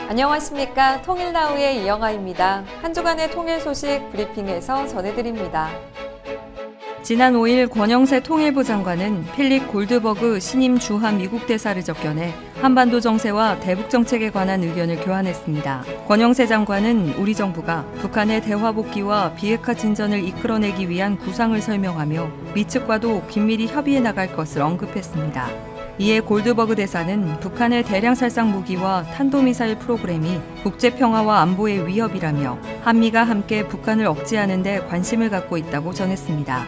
안녕하십니까. 통일나우의 이영아입니다. 한 주간의 통일 소식 브리핑에서 전해드립니다. 지난 5일 권영세 통일부 장관은 필립 골드버그 신임 주한 미국 대사를 접견해 한반도 정세와 대북 정책에 관한 의견을 교환했습니다. 권영세 장관은 우리 정부가 북한의 대화 복귀와 비핵화 진전을 이끌어내기 위한 구상을 설명하며 미측과도 긴밀히 협의해 나갈 것을 언급했습니다. 이에 골드버그 대사는 북한의 대량 살상 무기와 탄도미사일 프로그램이 국제 평화와 안보의 위협이라며 한미가 함께 북한을 억제하는 데 관심을 갖고 있다고 전했습니다.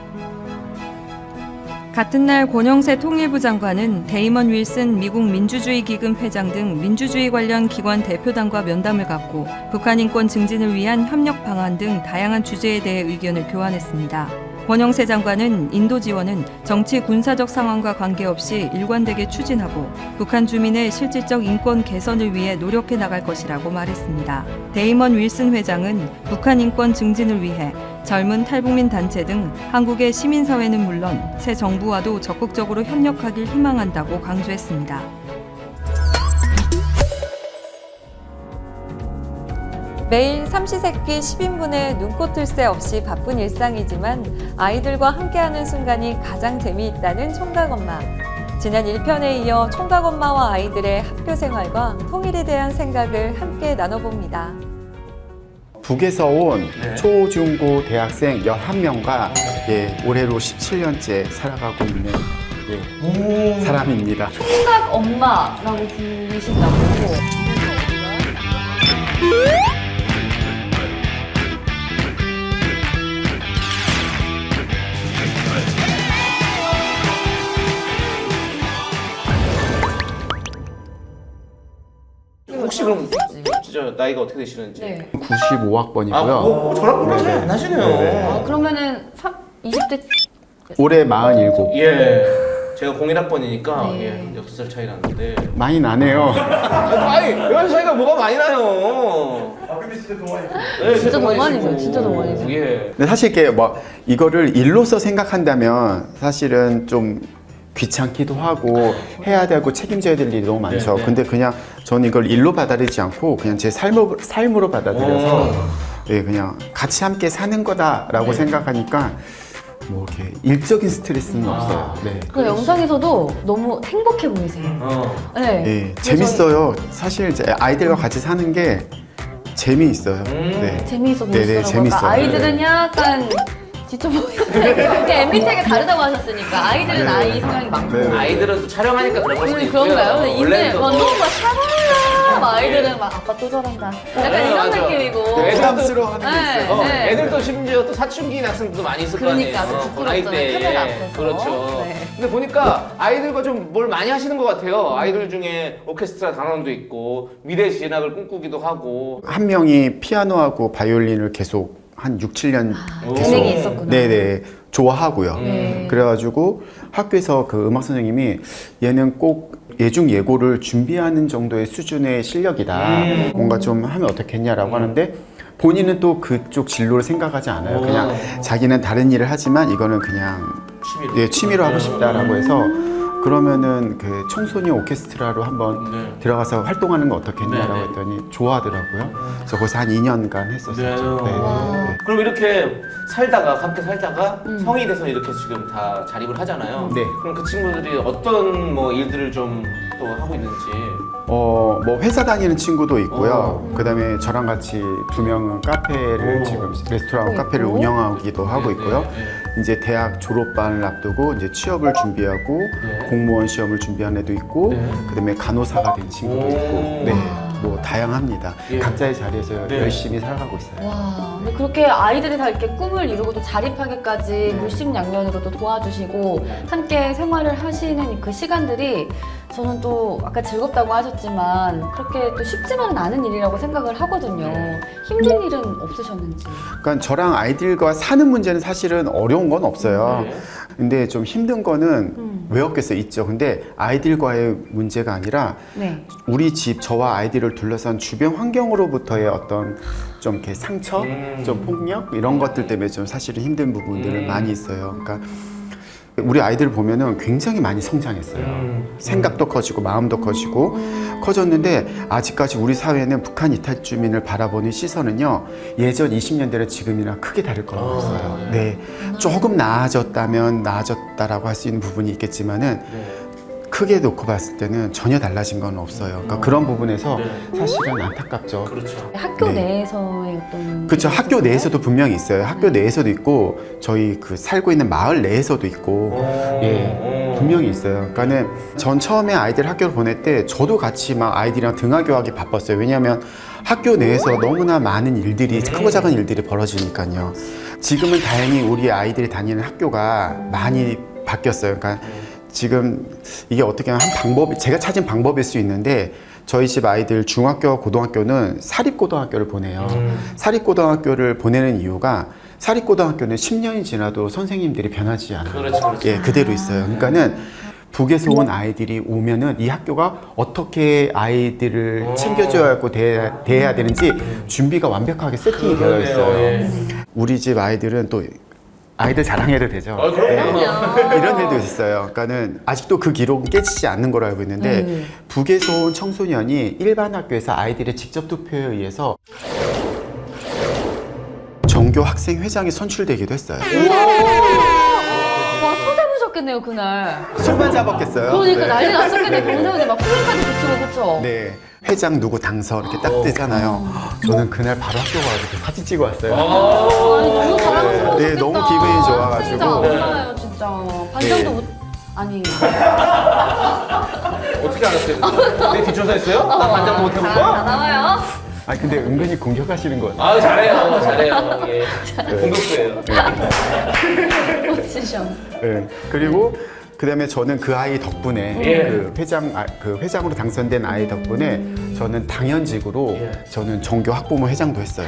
같은 날 권영세 통일부 장관은 데이먼 윌슨 미국 민주주의 기금 회장 등 민주주의 관련 기관 대표단과 면담을 갖고 북한 인권 증진을 위한 협력 방안 등 다양한 주제에 대해 의견을 교환했습니다. 권영세 장관은 인도 지원은 정치 군사적 상황과 관계없이 일관되게 추진하고 북한 주민의 실질적 인권 개선을 위해 노력해 나갈 것이라고 말했습니다. 데이먼 윌슨 회장은 북한 인권 증진을 위해 젊은 탈북민 단체 등 한국의 시민사회는 물론 새 정부와도 적극적으로 협력하길 희망한다고 강조했습니다. 매일 삼시세끼 10인분의 눈꽃을 새 없이 바쁜 일상이지만 아이들과 함께하는 순간이 가장 재미있다는 총각엄마. 지난 1편에 이어 총각엄마와 아이들의 학교 생활과 통일에 대한 생각을 함께 나눠봅니다. 북에서 온 초중고 대학생 11명과 올해로 17년째 살아가고 있는 사람입니다. 총각 엄마라고 부르신다고. 혹시 그럼 진짜 나이가 어떻게 되시는지? 네. 95학번이고요. 저랑 차이 안 나시네요. 아, 그러면은 20대 올해 47. 예. 제가 01학번이니까 네. 6살 차이 나는데. 많이 나네요. 아니, 6살 차이가 뭐가 많이 나요? 근데 진짜 동안이죠. 네, 진짜 동안이죠. 진짜 동안이죠. 예. 근데 사실 이게 이거를 일로서 생각한다면 사실은 좀 귀찮기도 하고 해야 되고 책임져야 될 일이 너무 많죠. 네. 근데 그냥 저는 이걸 일로 받아들이지 않고 그냥 제 삶으로 받아들여서 그냥 같이 함께 사는 거다라고 생각하니까 뭐 이렇게 일적인 스트레스는 없어요. 네. 그 영상에서도 너무 행복해 보이세요. 네. 재밌어요. 사실 이제 아이들과 같이 사는 게 재미있어요. 네. 재미있어 네네, 보이시더라고요. 재밌어요. 그러니까 아이들은 약간 지쳐 보이는데 MBTI가 다르다고 하셨으니까 아이들은 아이 성향이 많고 네. 아이들은 또 촬영하니까 그런 걸 수도 있고요. 그런가요? 근데 원래는 이는 또 너무 막 샤랄라 막 아이들은 막 아빠 또 저런다 약간 이런 맞아. 느낌이고 부담스러워하는 게 있어요. 네. 애들도 심지어 또 사춘기인 학생들도 많이 있을 거 아니에요. 그러니까 또 나이 부끄럽잖아요. 때에. 카메라 앞에서. 그렇죠. 네. 근데 보니까 아이들과 좀 뭘 많이 하시는 것 같아요. 아이들 중에 오케스트라 단원도 있고 미래 진학을 꿈꾸기도 하고. 한 명이 피아노하고 바이올린을 계속 한 6, 7년 재능이 있었구나. 네네 좋아하고요. 그래가지고 학교에서 그 음악 선생님이 얘는 꼭 예중 예고를 준비하는 정도의 수준의 실력이다. 뭔가 좀 하면 어떻겠냐라고 하는데 본인은 또 그쪽 진로를 생각하지 않아요. 그냥 자기는 다른 일을 하지만 이거는 그냥 취미로 하고 싶다라고 해서 그러면은 그 청소년 오케스트라로 한번 들어가서 활동하는 거 어떻겠냐라고 했더니 좋아하더라고요. 그래서 거기서 한 2년간 했었어요. 네. 그럼 이렇게 함께 살다가 성이 돼서 이렇게 지금 다 자립을 하잖아요. 네. 그럼 그 친구들이 어떤 뭐 일들을 좀 또 하고 있는지. 뭐 회사 다니는 친구도 있고요. 그다음에 저랑 같이 2명은 카페를 지금 레스토랑 카페를 운영하기도 하고 있고요. 이제 대학 졸업반을 앞두고 이제 취업을 준비하고 공무원 시험을 준비한 애도 있고 그다음에 간호사가 된 친구도 있고 뭐 다양합니다. 각자의 자리에서 열심히 살아가고 있어요. 와, 근데 그렇게 아이들이 다 이렇게 꿈을 이루고 또 자립하기까지 물심양면으로 또 도와주시고 함께 생활을 하시는 그 시간들이 저는 또 아까 즐겁다고 하셨지만 그렇게 또 쉽지만은 않은 일이라고 생각을 하거든요. 힘든 일은 없으셨는지. 그러니까 저랑 아이들과 사는 문제는 사실은 어려운 건 없어요. 근데 좀 힘든 거는 왜 없겠어요? 있죠. 근데 아이들과의 문제가 아니라 우리 집, 저와 아이들을 둘러싼 주변 환경으로부터의 어떤 좀 이렇게 상처, 좀 폭력 이런 것들 때문에 좀 사실은 힘든 부분들은 많이 있어요. 그러니까 우리 아이들 보면은 굉장히 많이 성장했어요. 생각도 커지고 마음도 커지고 커졌는데 아직까지 우리 사회는 북한 이탈 주민을 바라보는 시선은요 예전 20년대랑 지금이랑 크게 다를 거라고 없어요. 네, 조금 나아졌다면 나아졌다라고 할 수 있는 부분이 있겠지만은 크게 놓고 봤을 때는 전혀 달라진 건 없어요. 그러니까 그런 부분에서 사실은 안타깝죠. 그렇죠. 학교 네. 내에서의 어떤 그렇죠. 학교 내에서도 분명히 있어요. 학교 내에서도 있고 저희 그 살고 있는 마을 내에서도 있고 예 분명히 있어요. 그러니까는 전 처음에 아이들 학교를 보낼 때 저도 같이 막 아이들이랑 등하교하기 바빴어요. 왜냐하면 학교 내에서 너무나 많은 일들이 크고 작은 일들이 벌어지니까요. 지금은 다행히 우리 아이들이 다니는 학교가 많이 바뀌었어요. 그러니까 지금 이게 어떻게 하면 한 방법이 제가 찾은 방법일 수 있는데 저희 집 아이들 중학교, 고등학교는 사립고등학교를 보내요. 사립고등학교를 보내는 이유가 사립고등학교는 10년이 지나도 선생님들이 변하지 않아요. 그렇죠, 그렇죠. 예, 그대로 있어요. 그러니까는 북에서 온 아이들이 오면은 이 학교가 어떻게 아이들을 챙겨줘야 하고 대해야 되는지 준비가 완벽하게 세팅이 되어 있어요. 우리 집 아이들은 또 아이들 자랑해도 되죠. 그럼요. 이런 일도 있어요. 그러니까는 아직도 그 기록은 깨지지 않는 걸로 알고 있는데 북에서 온 청소년이 일반 학교에서 아이들의 직접 투표에 의해서 전교 학생 회장이 선출되기도 했어요. 와, 서잡으셨겠네요 그날. 손만 잡았겠어요. 그러니까 네. 난리 났었겠네. 경사분에 막 표현까지 붙이고 그쵸? 네. 회장 누구 당선 이렇게 딱 뜨잖아요. 저는 그날 바로 학교 가서 사진 찍어 왔어요. 아니 너무 자랑스러우셨겠다. 네, 너무 기분이 좋아가지고. 학생이 잘 몰라요 진짜. 반장도 네. 못. 아니. 어떻게 알았어요? 내 뒷조사했어요? 나 반장 못 해본 다 거야? 나와요. 아니 근데 은근히 공격하시는 것 같아요. 아 잘해요, 잘해요. 예. 공격수예요. 포지션. 네. 그리고 그다음에 저는 그 아이 덕분에 예. 그 회장으로 당선된 아이 덕분에 저는 당연직으로 저는 전교 학부모 회장도 했어요.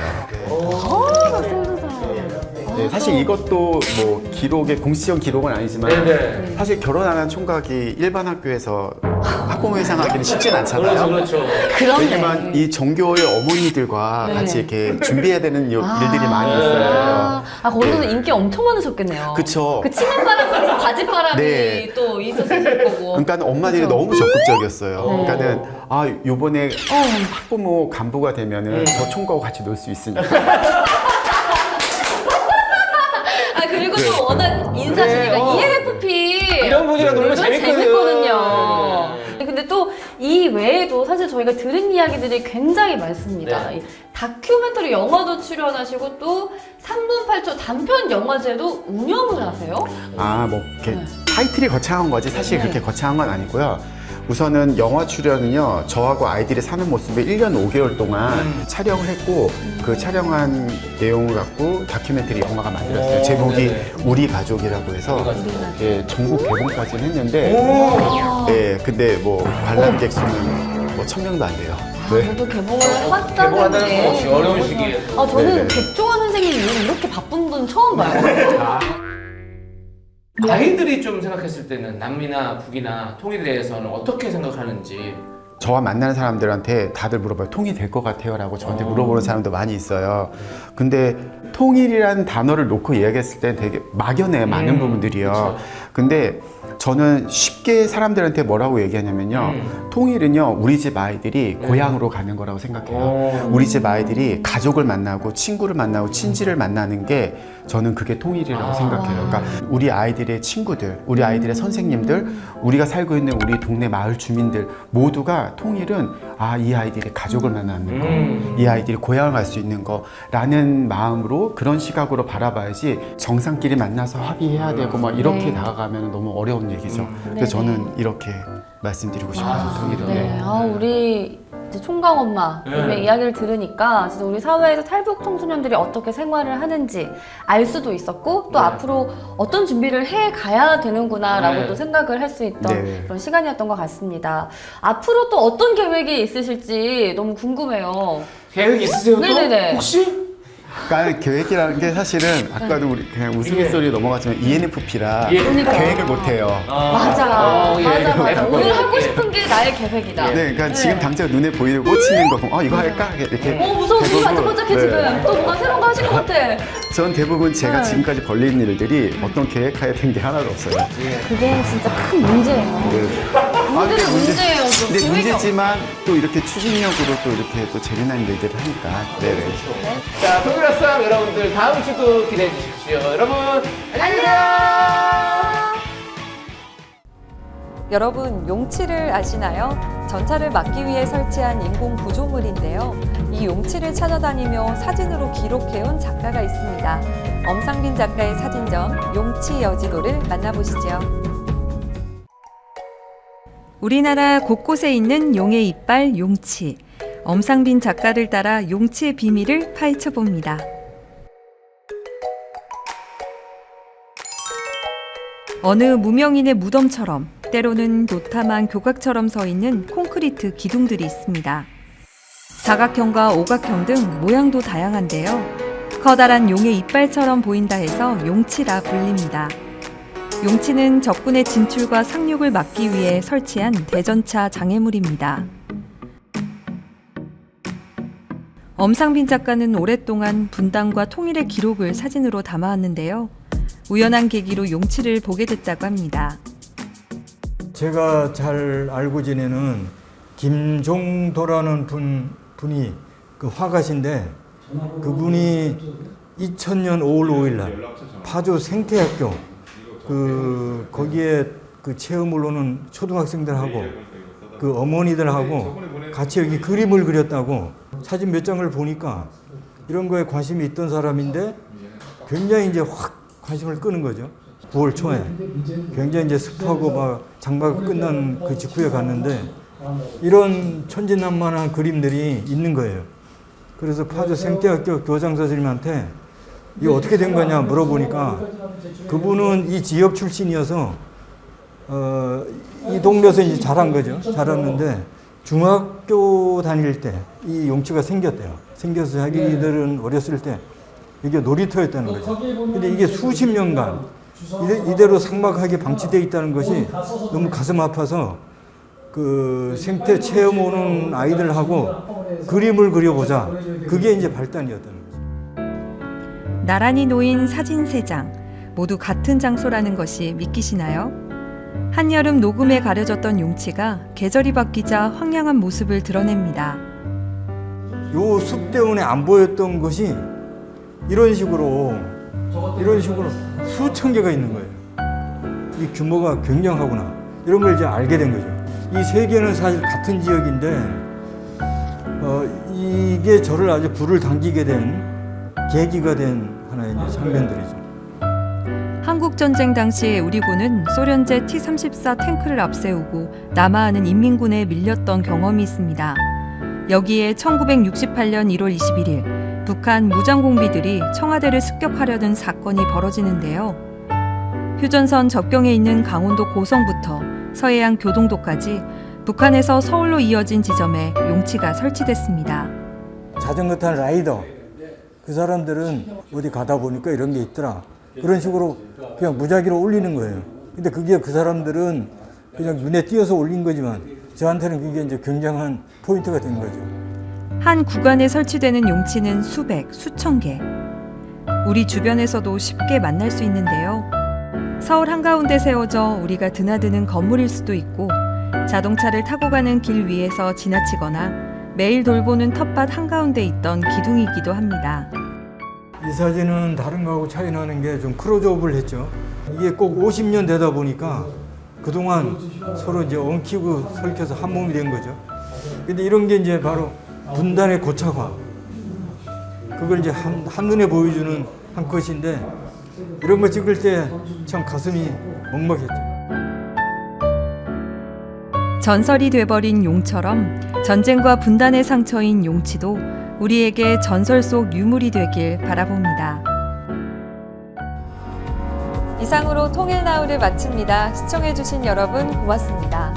네, 사실 이것도 뭐 기록의 공식적 기록은 아니지만 네네. 사실 결혼 안 한 총각이 일반 학교에서 학부모 회장 하기는 쉽진 않잖아요. 그렇죠, 그렇죠. 왜냐면 이 전교의 어머니들과 같이 이렇게 준비해야 되는 일들이 많이 있어요. 아 거기서는 인기 엄청 많으셨겠네요. 그쵸. 그 치맛바람 속에서 바짓바람이 네. 또 있었을 거고. 그러니까 엄마들이 그쵸? 너무 적극적이었어요. 네. 그러니까는 아 요번에 학부모 간부가 되면은 저 총각하고 같이 놀 수 있으니까. 아 그리고 또 워낙 인사시니까 네, ENFP 이런 분이랑 놀면 재밌거든요. 재밌거든요. 근데 또 이 외에도 사실 저희가 들은 이야기들이 굉장히 많습니다. 네. 이 다큐멘터리 영화도 출연하시고 또 3분 8초 단편 영화제도 운영을 하세요. 아 뭐 이렇게 타이틀이 거창한 거지 사실 네. 그렇게 거창한 건 아니고요. 우선은 영화 출연은요 저하고 아이들이 사는 모습을 1년 5개월 동안 촬영을 했고 그 촬영한 내용을 갖고 다큐멘터리 영화가 만들었어요. 제목이 네네. 우리 가족이라고 해서 예, 전국 개봉까지는 했는데 오. 예, 근데 뭐 관람객 수는 뭐 1000명도 안 돼요. 네. 저도 개봉을 개봉한다는 거 했다는데 없이 어려운 시기에. 아 저는 네네. 백종원 선생님이 이렇게 바쁜 분 처음 봐요. 아이들이 좀 생각했을 때는 남미나 북이나 통일에 대해서는 어떻게 생각하는지. 저와 만나는 사람들한테 다들 물어봐요. 통일될 것 같아요? 라고 저한테 물어보는 사람도 많이 있어요. 근데 통일이라는 단어를 놓고 이야기했을 때 되게 막연해요. 많은 부분들이요. 근데 저는 쉽게 사람들한테 뭐라고 얘기하냐면요. 통일은요, 우리 집 아이들이 고향으로 가는 거라고 생각해요. 우리 집 아이들이 가족을 만나고 친구를 만나고 친지를 만나는 게 저는 그게 통일이라고 생각해요. 그러니까 우리 아이들의 친구들, 우리 아이들의 선생님들, 우리가 살고 있는 우리 동네 마을 주민들 모두가 통일은 아, 이 아이들이 가족을 만나는 거, 이 아이들이 고향을 갈 수 있는 거라는 마음으로 그런 시각으로 바라봐야지 정상끼리 만나서 합의해야 되고 막 이렇게 나아가면 너무 어려운 얘기죠. 그래서 저는 이렇게 말씀드리고 싶어요. 통일은. 네. 아, 우리 이제 총각 엄마님의 네. 이야기를 들으니까 진짜 우리 사회에서 탈북 청소년들이 어떻게 생활을 하는지 알 수도 있었고 또 앞으로 어떤 준비를 해 가야 되는구나라고 네. 또 생각을 할 수 있던 네. 그런 시간이었던 것 같습니다. 앞으로 또 어떤 계획이 있으실지 너무 궁금해요. 계획 있으세요 또? 네네네. 혹시? 그러니까 계획이라는 게 사실은 아까도 우리 그냥 우스갯소리 넘어갔지만 ENFP라 예. 계획을 못해요. 맞아. 예. 맞아. 예. 오늘 하고 싶은 게 나의 계획이다. 네, 그러니까 지금 당장 눈에 보이는 꽂히는 거 보면 이거 할까? 이렇게 무서워. 눈이 대부분, 반짝반짝해 네. 지금. 또 뭔가 새로운 거 하실 것 같아. 전 대부분 제가 네. 지금까지 벌린 일들이 어떤 계획하에 된 게 하나도 없어요. 그게 진짜 큰 문제예요. 문제는 문제예요. 좀. 근데 계획이 문제지만 또 이렇게 추진력으로 또 이렇게 또 재미난 일들을 하니까. 네네. 자, 통일학상 여러분들 다음 주도 기대해 주십시오. 여러분 안녕히 계세요. 여러분, 용치를 아시나요? 전차를 막기 위해 설치한 인공 구조물인데요. 이 용치를 찾아다니며 사진으로 기록해온 작가가 있습니다. 엄상빈 작가의 사진전 용치 여지도를 만나보시죠. 우리나라 곳곳에 있는 용의 이빨 용치. 엄상빈 작가를 따라 용치의 비밀을 파헤쳐 봅니다. 어느 무명인의 무덤처럼 때로는 도탐한 교각처럼 서 있는 콘크리트 기둥들이 있습니다. 사각형과 오각형 등 모양도 다양한데요. 커다란 용의 이빨처럼 보인다 해서 용치라 불립니다. 용치는 적군의 진출과 상륙을 막기 위해 설치한 대전차 장애물입니다. 엄상빈 작가는 오랫동안 분단과 통일의 기록을 사진으로 담아왔는데요. 우연한 계기로 용치를 보게 됐다고 합니다. 제가 잘 알고 지내는 김종도라는 분이 그 화가신데 그분이 2000년 5월 5일 날 파주 생태학교 거기에 그 체험을 오는 초등학생들하고 그 어머니들하고 같이 여기 그림을 그렸다고 사진 몇 장을 보니까 이런 거에 관심이 있던 사람인데 굉장히 이제 확 관심을 끄는 거죠. 9월 초에 굉장히 이제 습하고 막 장마가 끝난 그 직후에 갔는데 이런 천진난만한 그림들이 있는 거예요. 그래서 파주 생태학교 교장 선생님한테 이거 어떻게 된 거냐 물어보니까 그분은 이 지역 출신이어서 이 동네에서 이제 자란 거죠. 자랐는데 중학교 다닐 때 이 용치가 생겼대요. 생겨서 자기들은 어렸을 때 이게 놀이터였다는 거죠. 근데 이게 수십 년간 이대로 삭막하게 방치되어 있다는 것이 너무 가슴 아파서 그 생태 체험 오는 아이들하고 그림을 그려보자. 그게 이제 발단이었다는 거죠. 나란히 놓인 사진 3장, 모두 같은 장소라는 것이 믿기시나요? 한여름 녹음에 가려졌던 용치가 계절이 바뀌자 황량한 모습을 드러냅니다. 요 숲 때문에 안 보였던 것이 이런 식으로 수천 개가 있는 거예요. 이 규모가 굉장하구나. 이런 걸 이제 알게 된 거죠. 이 세 개는 사실 같은 지역인데 이게 저를 아주 불을 당기게 된 계기가 된 하나의 이제 장면들이죠. 한국전쟁 당시 우리 군은 소련제 T-34 탱크를 앞세우고 남하하는 인민군에 밀렸던 경험이 있습니다. 여기에 1968년 1월 21일 북한 무장공비들이 청와대를 습격하려는 사건이 벌어지는데요. 휴전선 접경에 있는 강원도 고성부터 서해안 교동도까지 북한에서 서울로 이어진 지점에 용치가 설치됐습니다. 자전거 탄 라이더 그 사람들은 어디 가다 보니까 이런 게 있더라. 그런 식으로 그냥 무작위로 올리는 거예요. 근데 그게 그 사람들은 그냥 눈에 띄어서 올린 거지만 저한테는 그게 이제 굉장한 포인트가 된 거죠. 한 구간에 설치되는 용치는 수백, 수천 개. 우리 주변에서도 쉽게 만날 수 있는데요. 서울 한가운데 세워져 우리가 드나드는 건물일 수도 있고 자동차를 타고 가는 길 위에서 지나치거나 매일 돌보는 텃밭 한가운데 있던 기둥이기도 합니다. 이 사진은 다른 거하고 차이 나는 게 좀 크로즈업을 했죠. 이게 꼭 50년 되다 보니까 그동안 서로 이제 엉키고 설켜서 한 몸이 된 거죠. 근데 이런 게 이제 바로 분단의 고착화. 그걸 이제 한눈에 보여주는 한 컷인데 이런 거 찍을 때 참 가슴이 먹먹했죠. 전설이 돼버린 용처럼 전쟁과 분단의 상처인 용치도 우리에게 전설 속 유물이 되길 바라봅니다. 이상으로 통일나우를 마칩니다. 시청해주신 여러분 고맙습니다.